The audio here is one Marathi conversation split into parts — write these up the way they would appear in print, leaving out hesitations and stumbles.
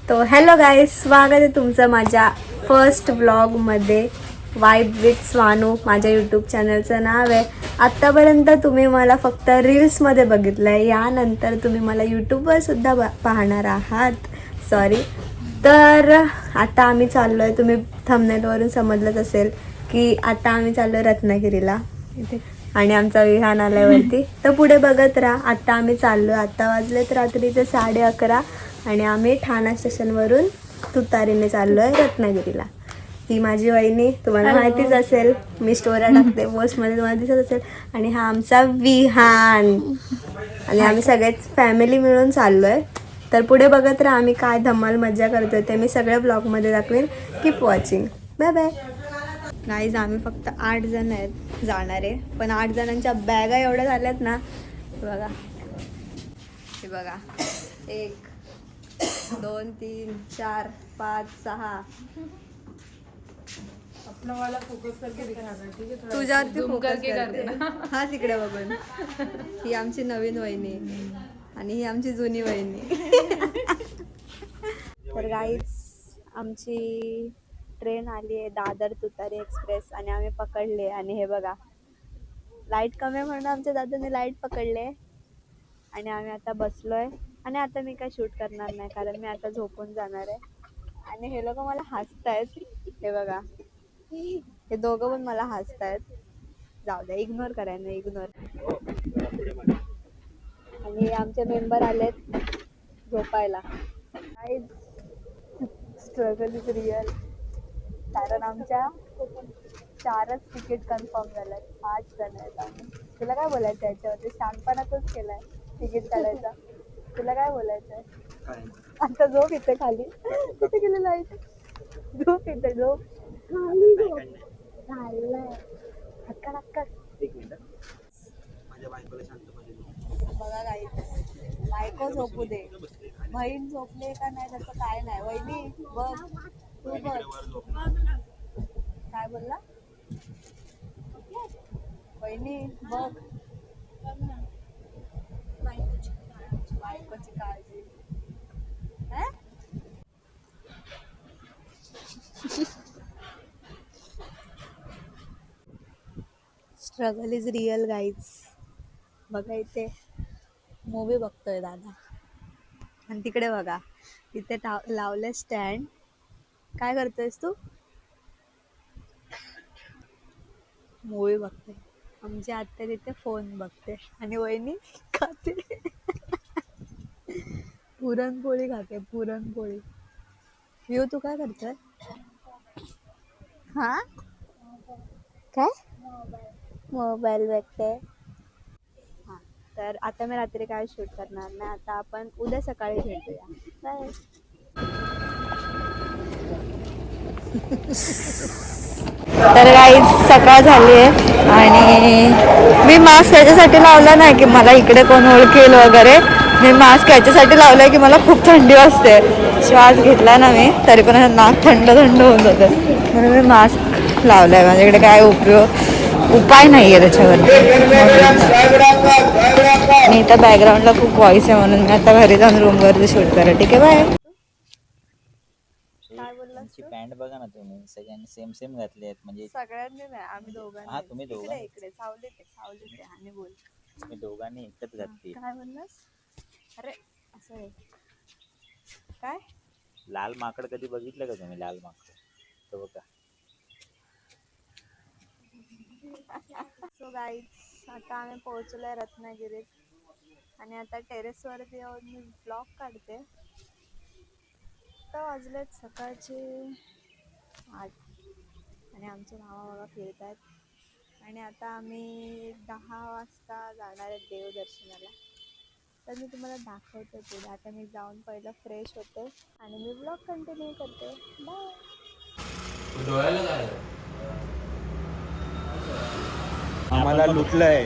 तो हॅलो गाईज, स्वागत आहे तुमचं माझ्या फर्स्ट ब्लॉगमध्ये. वाईब विथ स्वानू माझ्या यूट्यूब चॅनलचं नाव आहे. आत्तापर्यंत तुम्ही मला फक्त रील्समध्ये बघितलं आहे, यानंतर तुम्ही मला यूट्यूबवर सुद्धा पाहणार आहात. सॉरी. तर आता आम्ही चाललो आहे, तुम्ही थंबनेलवरून समजलंच असेल की आता आम्ही चाललो आहे रत्नागिरीला इथे, आणि आमचा विहान आल्यावरती. तर पुढे बघत राहा. आता आम्ही चाललो आहे, आता वाजलेत रात्रीचे 11:30 आणि आम्ही ठाणा स्टेशनवरून तुतारीने चाललो आहे रत्नागिरीला. ही माझी वहिनी, तुम्हाला माहितीच असेल, मी स्टोऱ्या टाकते पोस्टमध्ये, तुम्हाला दिसत असेल. आणि हा आमचा विहान, आणि आम्ही सगळेच फॅमिली मिळून चाललो आहे. तर पुढे बघत राहा आम्ही काय धमाल मजा करतोय ते मी सगळ्या ब्लॉगमध्ये दाखवेन. Keep watching. Bye bye. Guys, आम्ही फक्त 8 जण आहेत जाणारे, पण 8 जणांच्या बॅगा एवढ्या झाल्यात ना. बघा, हे बघा, 1 2 3 4 5 6. अपना वाला फोकस करके दिखाना, ठीक है? तुझ्यावरती Zoom फोकस करके करते. करते. हा तिकडे बघून. ही आमची नवीन वहिनी आणि ही आमची जुनी वहिनी. तर गाईज, आमची ट्रेन आली आहे, दादर तुतारी एक्सप्रेस, आणि आम्ही पकडले. आणि हे बघा, लाईट कमी आहे म्हणून आमच्या दादाने लाईट पकडले आणि आम्ही आता बसलोय. आणि आता मी काय शूट करणार नाही, कारण मी आता झोपून जाणार आहे. आणि हे लोक मला हसतायत, हे बघा, हे दोघं पण मला हसतायत. जाऊ द्या, इग्नोर करायला, इग्नोर. आणि आमचे मेंबर आलेत झोपायला. स्ट्रगल इज रिअल, कारण आमच्या 4च तिकीट कन्फर्म झाल्यात. 8 जण आहेत आम्ही. तुला काय बोलायचं याच्यावरती? शानपणातच केलाय तिकीट काढायचा. तुला काय बोलायचंय? आता झोप इथे खाली. तिथे गेली लाईट. झोप इथे, झोप खाली, झोप. Hakka hakka. बघा काही, बायको झोपू दे, बहीण झोपले का नाही त्याचं काय नाही. वहिनी बघ, तू बघ. काय बोलला? वहिनी बघ, बायकोची काळजी. Struggle is real guys. बघा, इथे मूवी बघतोय दादा, आणि तिकडे बघा, इथे लावले स्टँड. काय करतोयस तू? मूवी बघते. आमची आत्या तिथे फोन बघते आणि वहिनी खाते पुरणपोळी खाते, पुरणपोळी. येऊ, तू काय करतोय? हा, काय मोबाईल बघते? हा, तर आता मी रात्री काय शूट करणार नाही. आता आपण उद्या सकाळी भेटूया. बाय. तर गाईज, सकाळ झाली आहे आणि मी मास्क याच्यासाठी लावला नाही की मला इकडे कोण ओळखेल वगैरे. मी मास्क याच्यासाठी लावला आहे की मला खूप थंडी वाजते. श्वास घेतला ना मी तरी पण नाक थंड थंड होऊन जाते, म्हणून मी मास्क लावला आहे. माझ्याकडे काय उपाय नाही आहे त्याच्यावरती. आणि इथं बॅकग्राऊंडला खूप व्हॉइस आहे, म्हणून मी आता घरी जाऊन रूमवरती शूट करा. ठीक आहे, बाय. काय बोलला? पॅन्ट बघा ना तुम्ही, सगळ्यांनी सेम सेम घातले आहेत. म्हणजे सगळ्यांनी नाही, आम्ही दोघांनी. हा, तुम्ही दोघांनी. इकडे सावलीत आणि बोल. तुम्ही दोघांनी एकच घातली. काय बोललास? अरे असं आहे काय? लाल माकड कधी बघितलं का तुम्ही? लाल माकड तो बघा. सो गाईज, आता आम्ही पोहोचलोय रत्नागिरीत आणि आता टेरेसवरती येऊन मी ब्लॉग काढते. आता वाजलेत सकाळचे 8 आणि आमचे मामा बाबा फिरत आहेत. आणि आता आम्ही 10 वाजता जाणार आहेत देवदर्शनाला. तर मी तुम्हाला दाखवते पुढे. आता मी जाऊन पहिलं फ्रेश होते आणि मी ब्लॉग कंटिन्यू करते. बाय. आम्हाला लुटलंय,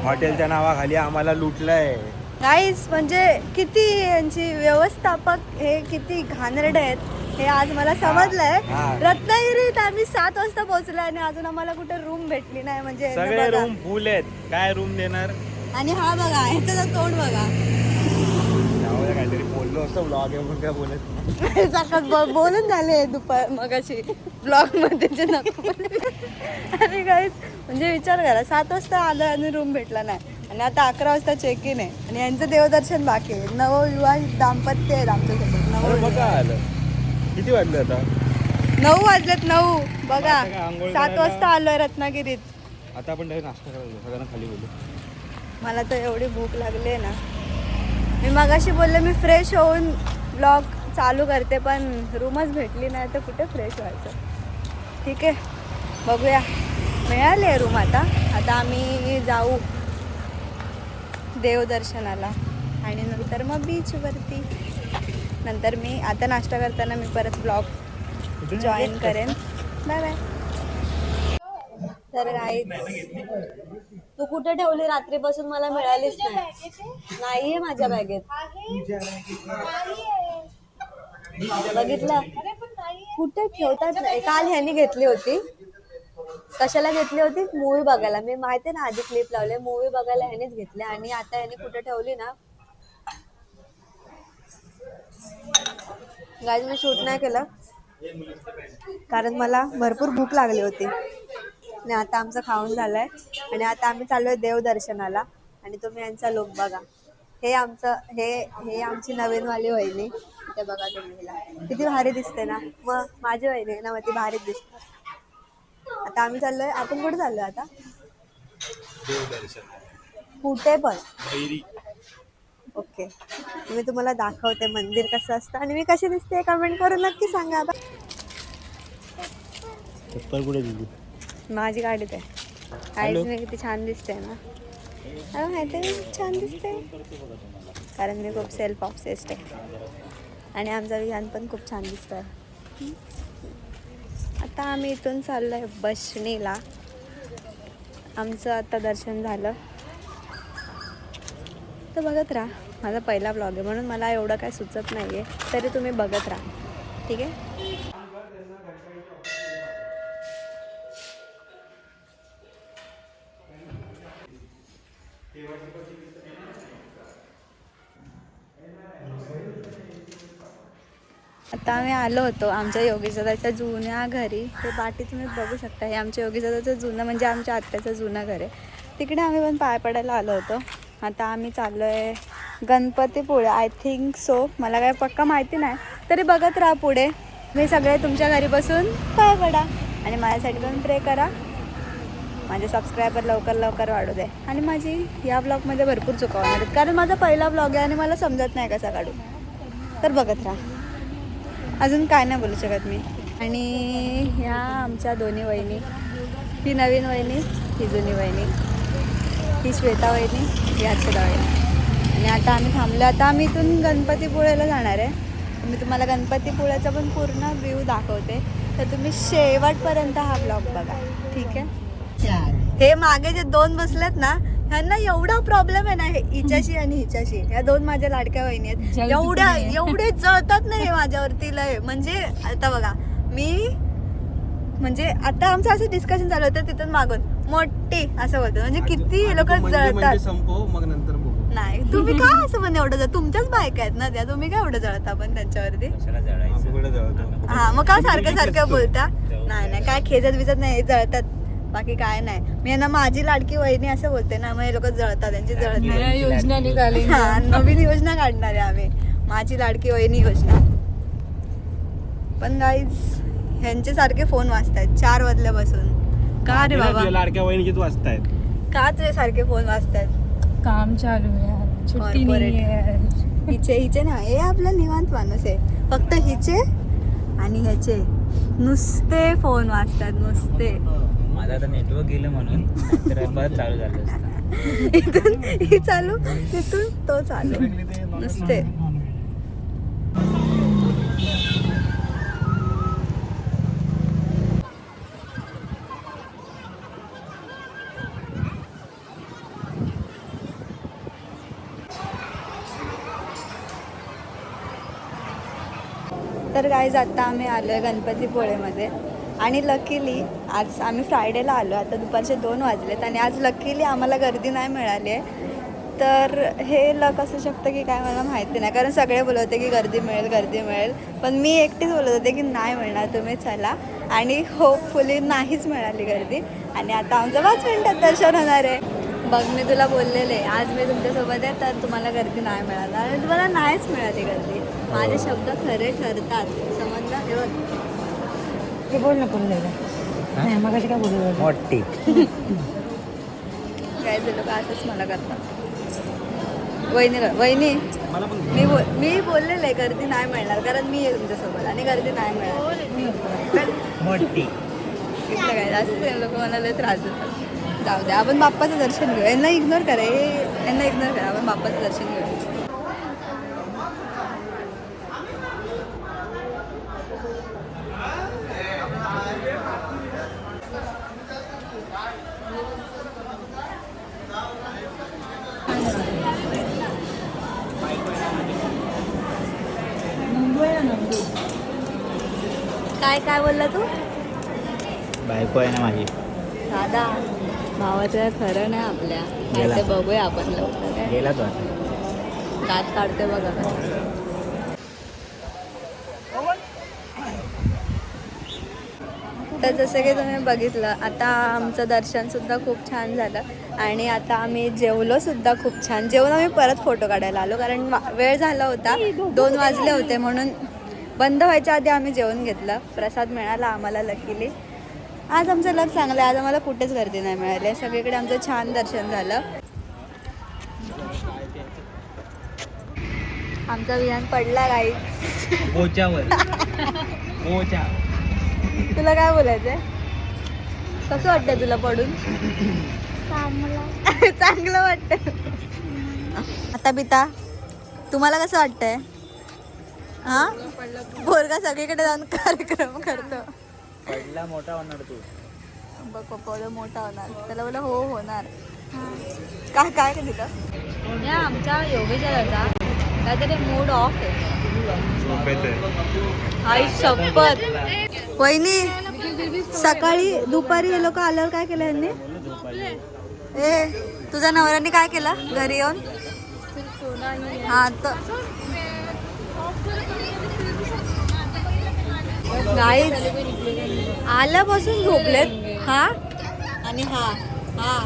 हॉटेलच्या नावाखाली आम्हाला लुटलंय. गाईज, म्हणजे किती यांची व्यवस्थापक हे किती घाणेरडे आहेत हे आज मला समजलंय. रत्नागिरीत आम्ही 7 वाजता पोहोचलो आणि अजून आम्हाला कुठे रूम भेटली नाही. म्हणजे सगळे रूम फुल आहेत, काय रूम देणार? आणि हा बघा, ह्याचं तोंड बघा. काहीतरी बोललो वाजता ब्लॉग आहे म्हणून काय बोलत नाही. सकाळ बोलून झाले दुपार मगाशी ब्लॉग मध्ये जे नको आणि काहीच म्हणजे विचार करा 7 वाजता आलं आणि रूम भेटला नाही आणि आता 11 वाजता चेक इन आहे आणि यांचं देवदर्शन बाकी आहे. नवविवाहित दाम्पत्य आहेत आमच्यासोबत. अरे मग काय आलं किती वाजले आता 9 वाजलेत 9 बघा. आता काय आंघोळ 7 करायला? वाजता आलोय रत्नागिरीत. आता आपण डायरेक्ट नाश्ता करायला सगळ्यांना खाली बोलू. मला तर एवढी भूक लागली आहे ना. मी मगाशी बोलले मी फ्रेश होऊन ब्लॉग चालू करते पण रूमच भेटली नाही तर कुठे फ्रेश व्हायचं. ठीक आहे बघूया. मिळाली आहे रूम आता. आता आम्ही जाऊ देवदर्शनाला आणि नंतर मग बीचवरती. नंतर मी आता नाश्ता करताना मी परत ब्लॉग जॉईन करेन. Bye bye. तर आई तू कुठे ठेवली रात्रीपासून मला मिळालीच नाही. नाहीये माझ्या बॅगेत. बघितलं कुठे ठेवतात नाही. काल ह्यांनी घेतली होती. कशाला घेतली होती मूवी बघायला. मी माहिती ना आधी क्लिप लावले मूवी बघायला ह्यानेच घेतले आणि आता ह्याने कुठे ठेवली ना गाईज मी शूट नाही केलं कारण मला भरपूर भूक लागली होती आणि आता आमचं खाऊन झालंय आणि आता आम्ही चाललोय देवदर्शनाला. आणि तुम्ही यांचा लुक बघा. हे आमचं हे आमची नवीनवाली वहिनी. ते बघा तुम्ही हिला किती भारी दिसते ना. मग माझी वहिनी ना मग ती भारीच दिसते. आता आम्ही चाललोय. आपण कुठे चाललोय आता कुठे पण ओके. मी तुम्हाला दाखवते मंदिर कसं असतं आणि मी कशी दिसते कमेंट करून नक्की सांगा. आता चप्पल कुठे दिली माझी गाडीत आहे. आईज मी किती छान दिसते ना. अरे माहिती आहे छान दिसते कारण मी खूप सेल्फ ऑब्सेस्ड आहे आणि आमचा विहान पण खूप छान दिसतं. आता आम्ही इथून चाललो आहे बसणीला. आमचं आता दर्शन झालं तर बघत राहा. माझा पहिला ब्लॉग आहे म्हणून मला एवढं काय सुचत नाही आहे तरी तुम्ही बघत राहा. ठीक आहे. आता आम्ही आलो होतो आमच्या योगीदादाच्या जुन्या घरी. ते पाठी तुम्ही बघू शकता. हे आमच्या योगीदादाचं जुनं म्हणजे आमच्या आत्याचं जुनं घर आहे. तिकडे आम्ही पण पाय पडायला आलो होतो. आता आम्ही चाललो आहे गणपतीपुळे. I think so. मला काय पक्का माहिती नाही तरी बघत राहा पुढे. मी सगळे तुमच्या घरी बसून पाय पडा आणि माझ्यासाठी पण प्रे करा. माझे सबस्क्रायबर लवकर लवकर वाढू दे आणि माझी या ब्लॉगमध्ये भरपूर चुका होणार आहेत कारण माझा पहिला ब्लॉग आहे आणि मला समजत नाही कसा काढू. तर बघत राहा. अजून काय नाही बोलू शकत मी. आणि ह्या आमच्या दोन्ही वहिनी. ही नवीन वहिनी ही जुनी वहिनी. ही श्वेता वहिनी ही हर्षदा वहिनी. आणि आता आम्ही थांबलो. आता आम्ही इथून गणपतीपुळेला जाणार आहे. मी तुम्हाला गणपतीपुळेचा पण पूर्ण व्ह्यू दाखवते तर तुम्ही शेवटपर्यंत हा ब्लॉग बघा. ठीक आहे. हे मागे जे 2 बसलेत ना ह्यांना एवढा प्रॉब्लेम आहे ना हिच्याशी आणि हिच्याशी. ह्या 2 माझ्या लाडक्या वहिनी आहेत. एवढे जळतात नाही माझ्यावरती लय. म्हणजे आता बघा मी म्हणजे आता आमचं असं डिस्कशन चालू होतं तिथून मागून मोठी असं बोलतो म्हणजे किती हे लोक जळतात. संपव मग नंतर बघू. नाही तुम्ही काय असं पण एवढं तुमच्याच बायका आहेत ना त्या. तुम्ही काय एवढं जळता पण त्यांच्यावरती. हा मग का सारखं सारखं बोलता. नाही काय खेचत बिचत नाही. जळतात बाकी काय नाही. मी यांना माझी लाडकी वहिनी असं बोलते ना मग हे लोक जळतात. त्यांची जळत नाही. योजना निघाली. हा नवीन योजना काढणार आहे आम्ही. माझी लाडकी वहिनी योजना. पण गाईज ह्यांचे सारखे फोन वाजतायत 4 वाजल्यापासून. का रे बाबा लाडक्या वहिनीचे तू वाचतायत का तुझे सारखे फोन वाजतायत. काम चालू आहे. छुट्टी नाही आहे. हिचे ना हे आपलं निवांत माणूस आहे. फक्त हिचे आणि ह्याचे नुसते फोन वाजतात नुसते. माझा आता नेटवर्क गेलं म्हणून तर परत चालू झालं असतं. इथून ही चालू तिथून तो चालू नुसते. तर गाईज आता आम्ही आलो आहे गणपतीपुळेमध्ये आणि लकीली आज आम्ही फ्रायडेला आलो. आता दुपारचे 2 वाजलेत आणि आज लकीली आम्हाला गर्दी नाही मिळाली आहे तर हे लक असू शकतं की काय मला माहिती नाही, कारण सगळे बोलत होते की गर्दी मिळेल, पण मी एकटीच बोलत होते की नाही मिळणार, तुम्ही चला. आणि होपफुली नाहीच मिळाली गर्दी. आणि आता आमचं 5 मिनिटात दर्शन होणार आहे. बघ मी तुला बोललेले आज मी तुमच्यासोबत आहे तर तुम्हाला गर्दी नाही मिळाली आणि तुम्हाला नाहीच मिळाली गर्दी. माझे शब्द खरे ठरतात, समजलं? हे बघ. हे बोल ना पुढे नाही मग काय बोलू मोठी काय झालं का असंच मला करतात. वहिनी मला पण मी बोललेलं आहे गर्दी नाही मिळणार, कारण मी आहे तुमच्यासोबत आणि गर्दी नाही मिळणार. मोठी इथलं काय असं लोक मला लय त्रास देतात. जाऊ द्या, आपण बाप्पाचं दर्शन घेऊ. यांना इग्नोर करा, यांना इग्नोर करा, आपण बाप्पाचं दर्शन घेऊ. काय बोलला तू? बायको आहे ना माझी. दादा भावाचं खरं नाही आपल्या. गेला. ते बघूया आपण लवकर. काय गेला तो आता. दात काढतोय बघा. तर जसं की तुम्ही बघितलं आता आमचं दर्शनसुद्धा खूप छान झालं आणि आता आम्ही जेवलोसुद्धा खूप छान. जेवून आम्ही परत फोटो काढायला आलो, कारण वेळ झाला होता, 2 वाजले होते, म्हणून बंद व्हायच्या आधी आम्ही जेवून घेतलं. प्रसाद मिळाला आम्हाला लकीली. आज आमचं लक चांगलं आहे, आज आम्हाला कुठेच गर्दी नाही मिळाली, सगळीकडे आमचं छान दर्शन झालं. आमचा विहान पडला गाईस बोच्यावर बोचा. तुला काय बोलायचंय? कसं वाटतंय तुला पडून? चांगलं वाटतंय. आता बिता तुम्हाला कसं वाटतंय? हा पोरगा सगळीकडे जाऊन कार्यक्रम करतो. पडला मोठा होणार तू. बघ पप्पा मोठा होणार, त्याला बोला हो होणार. काय काय दिलं या आमच्या योगेश्वराचा काहीतरी मूड ऑफ आहे. आई शपथ. वहिनी सकाळी दुपारी हे लोक आल्यावर काय केलं यांनी? ए तुझ्या नवऱ्याने काय केलं घरी येऊन? हा तर गाईज आल्यापासून झोपलेत. हा आणि हा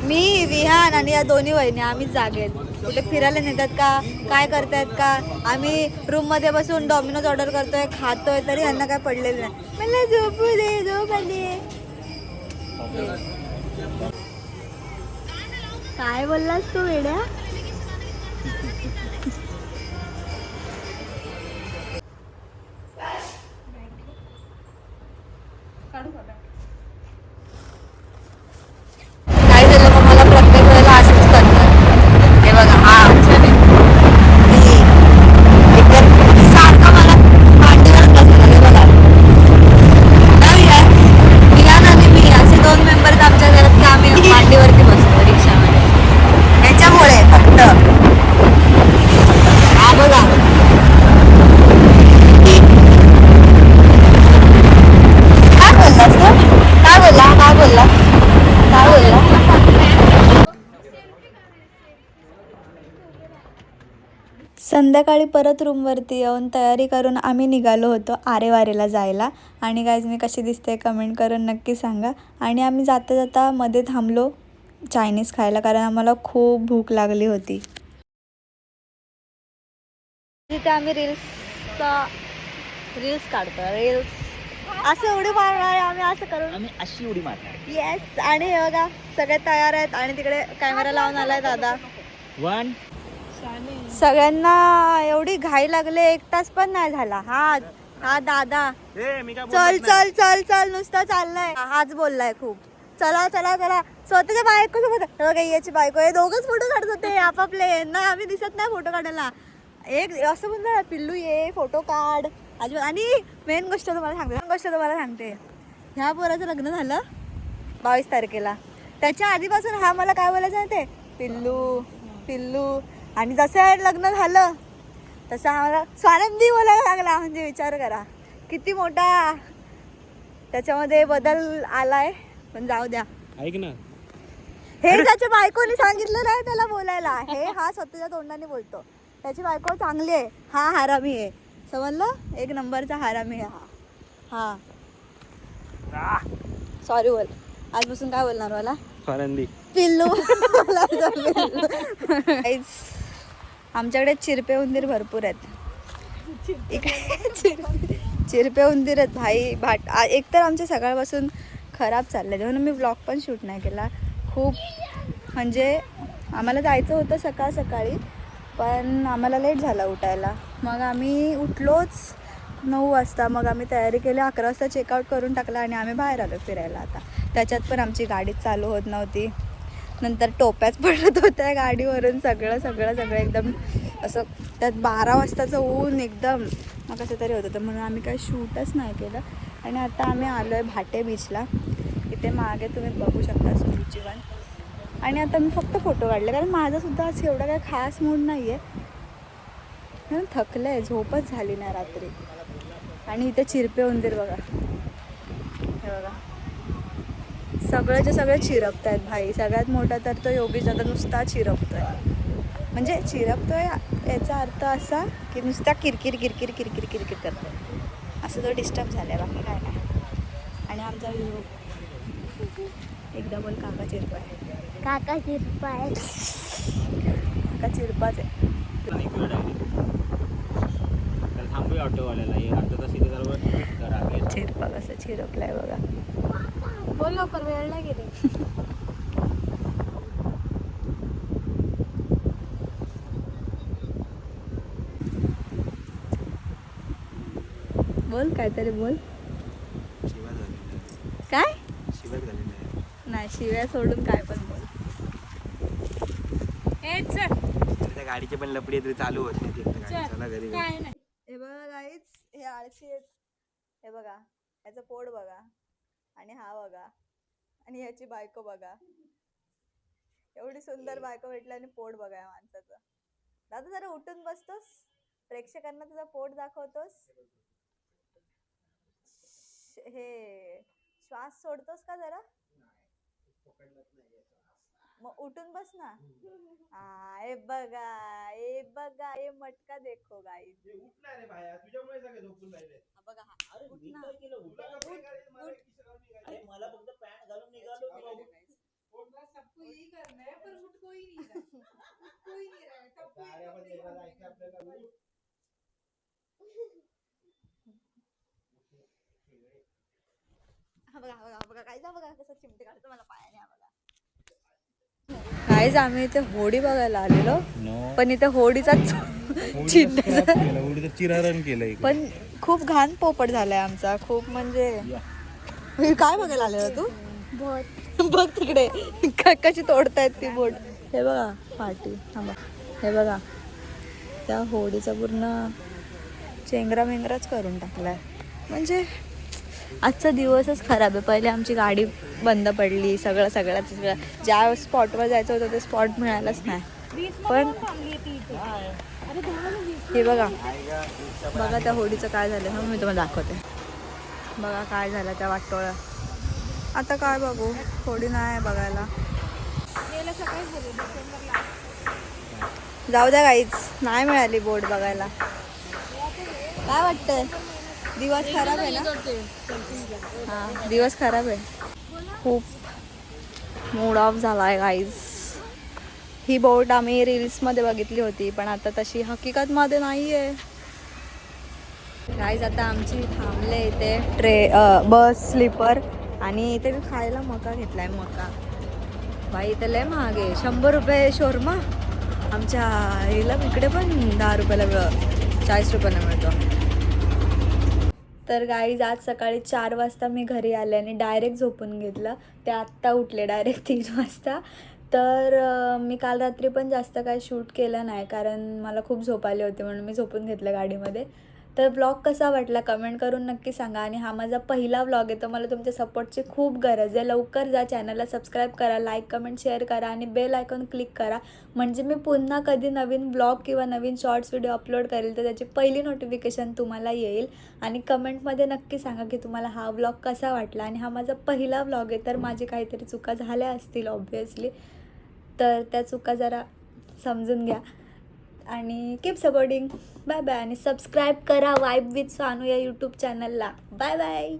मी विहान आणि या दोन्ही वहिनी आम्ही जागेत. कुठे फिरायला नेतात का, काय करतायत का? आम्ही रूममध्ये बसून डॉमिनोज ऑर्डर करतोय, खातोय, तरी ह्यांना काय पडलेलं नाही. मला झोपू दे, झोप आली. काय बोललास तू वेड्या? काय झालं मग मला प्रत्येक वेळेला असंच करतात. हे बघा हा सारखं मला मांडीवर बसलं. हे बघा विहान आणि मी असे 2 मेंबर आमच्या घरात की आम्ही मांडीवरती बसतो रिक्षामध्ये. ह्याच्यामुळे फक्त हा बघा काय बोलला? संध्याकाळी परत रूमवरती येऊन तयारी करून आम्ही निघालो होतो आरेवारेला जायला. आणि गाईज मी कशी दिसते कमेंट करून नक्की सांगा. आणि आम्ही जाता जाता मध्ये थांबलो चायनीज खायला, कारण आम्हाला खूप भूक लागली होती. तिथे आम्ही रील्स काढतो. असं उडी मारणार आहे आम्ही, असं करून आम्ही अशी उडी मारणार. येस. आणि हे बघा सगळे तयार आहेत आणि तिकडे कॅमेरा लावून आलाय दादा. 1 सगळ्यांना एवढी घाई लागले, 1 तास पण नाही झाला. हा दादा चल नुसतं चाललंय. हाच बोललाय खूप. चला स्वतःच्या बायकोसोबत याची बायको हे दोघंच फोटो काढत होते आपापले. ना आम्ही दिसत नाही फोटो काढायला. एक असं म्हणलं पिल्लू ये फोटो काढ अजिबात. आणि मेन गोष्ट तुम्हाला सांगते ह्या पोराचं लग्न झालं 22 तारखेला. त्याच्या आधीपासून हा मला काय बोलायचं आहे ते पिल्लू. आणि जसं लग्न झालं तसं आम्हाला स्वानंदी बोलायला लागला. म्हणजे विचार करा किती मोठा त्याच्यामध्ये बदल आलाय. पण जाऊ द्या. ऐक ना हे त्याच्या बायकोने सांगितलं नाही त्याला बोलायला. हे हा स्वतःच्या तोंडाने बोलतो. त्याची बायको चांगली आहे, हा हरामी आहे. समजलं? एक नंबरचा हरामी आहे हा. हा सॉरी बोल. आजपासून काय बोलणार मला? फरंदी पिल्लू. Guys, आमच्याकडे चिरपे उंदीर भरपूर आहेत. चिरपे उंदीर आहेत भाई. एक तर आमच्या सकाळपासून खराब चाललं आहे म्हणून मी व्लॉग पण शूट नाही केला. खूप म्हणजे आम्हाला जायचं होतं सकाळी पण आम्हाला लेट झाला उठायला. मग आम्ही उठलोच 9 वाजता. मग आम्ही तयारी केली. 11 वाजता चेकआउट करून टाकला आणि आम्ही बाहेर आलो फिरायला. आता त्याच्यात पण आमची गाडीच चालू होत नव्हती. नंतर टोप्याच पडत होत्या गाडीवरून. सगळं एकदम असं त्यात 12 वाजताचं ऊन एकदम मग कसं तरी होत होतं म्हणून आम्ही काही शूटच नाही केलं. आणि आता आम्ही आलो आहे भाटे बीचला. इथे मागे तुम्ही बघू शकता सूर्यची वन. आणि आता मी फक्त फोटो काढले कारण माझासुद्धा असं एवढा काही खास मूड नाही आहे. थकलं आहे, झोपच झाली नाही रात्री. आणि इथे चिरपे उंदीर बघा, हे बघा सगळेचे सगळे चिरपत आहेत भाई. सगळ्यात मोठा तर तो योगेश दादा नुसता चिरपतोय. म्हणजे चिरपतोय याचा अर्थ असा की नुसता किरकिर करतोय. असं तो डिस्टर्ब झालाय, बाकी काय नाही. आणि आमचा एकदा बोल काका चिरपा आहे. काका चिरपाय. काका चिरपाच आहे. थांबूया ऑटोवाल्याला. आता तशी करा. चिरपा कसं चिरपलाय बघा. बोल लवकर, वेळ नाही गेली. बोल काहीतरी बोल. शिवाय झालेलं काय शिवाय झालेलं आहे. नाही, शिव्या सोडून काय पण बोल. त्या गाडीचे पण लपडी तरी चालू होत नाही. चला घरी. हे बघा गाईच, हे आळशी आहेत. हे बघा याचं पोट बघा आणि हा बघा आणि याची बायको बघा. एवढी सुंदर बायको भेटली आणि पोट बघा या माणसाचं. दादा जरा उठून बसतोस, प्रेक्षकांना तुझा पोट दाखवतोस. हे श्वास सोडतोस का जरा? मग उठून बस ना. हे बघा हे मटका देखो गाईस. बघा हा उठ ना. मला फक्त पॅन्ट घालून निघालो. बघा काय जा बघा कसं चिमटे काढतो मला पायाने. बघा काहीच आम्ही इथे होडी बघायला आलेलो पण इथे होडीचा चिरारण केलंय. पण खूप घाण पोपट झालाय आमचा. खूप म्हणजे काय बघायला आलेलो तू? बोट बघ तिकडे कशी तोडतायत ती बोट. हे बघा पाठी. थांबा, हे बघा त्या होडीचा पूर्ण चेंगरा मेंगराच करून टाकलाय. म्हणजे आजचा दिवसच खराब आहे. पहिले आमची गाडी बंद पडली. सगळं ज्या स्पॉटवर जायचं होतं ते स्पॉट मिळालंच नाही. पण हे बघा त्या होडीचं काय झालं ना मी तुम्हाला दाखवते. बघा काय झालं त्या वाटोळा. आता काय बघू, होडी नाही बघायला. जाऊ द्या काहीच नाही मिळाली बोट बघायला. काय वाटतंय? दिवस खराब आहे ना? हां दिवस खराब आहे. खूप मूड ऑफ झाला आहे गाईज. ही बोट आम्ही रील्समध्ये बघितली होती पण आता तशी हकीकतमध्ये नाही आहे गाईज. आता आमची थांबले इथे बस स्लीपर आणि इथे मी खायला मका घेतलाय. मका बाई इथे लय महाग आहे. 100 रुपये शोरमा. आमच्या हिला इकडे पण 10 रुपयाला 40 रुपयाला मिळतो. तर गाईज आज सकाळी 4 वाजता मी घरी आले आणि डायरेक्ट झोपून घेतलं. ते आत्ता उठले डायरेक्ट 3 वाजता. तर मी काल रात्री पण जास्त काय शूट केलं नाही कारण मला खूप झोप आली होती म्हणून मी झोपून घेतलं गाडीमध्ये. तर व्लॉग कसा वाटला कमेंट करून नक्की सांगा. आणि हा माझा पहिला व्लॉग आहे तर मला तुमच्या सपोर्टची खूप गरज आहे. लवकर जा, चॅनलला सबस्क्राईब करा, लाईक कमेंट शेअर करा आणि बेल आयकॉन क्लिक करा, म्हणजे मी पुन्हा कधी नवीन व्लॉग किंवा नवीन शॉर्ट्स व्हिडिओ अपलोड करेल तर त्याची पहिली नोटिफिकेशन तुम्हाला येईल. आणि कमेंटमध्ये नक्की सांगा की तुम्हाला हा व्लॉग कसा वाटला. आणि हा माझा पहिला व्लॉग आहे तर माझी काहीतरी चुका झाल्या असतील ऑब्व्हियसली, तर त्या चुका जरा समजून घ्या आणि कीप सपोर्टिंग. Bye bye. आणि सबस्क्राईब करा वाईब विथ स्वानू या यूट्यूब चॅनलला. Bye bye.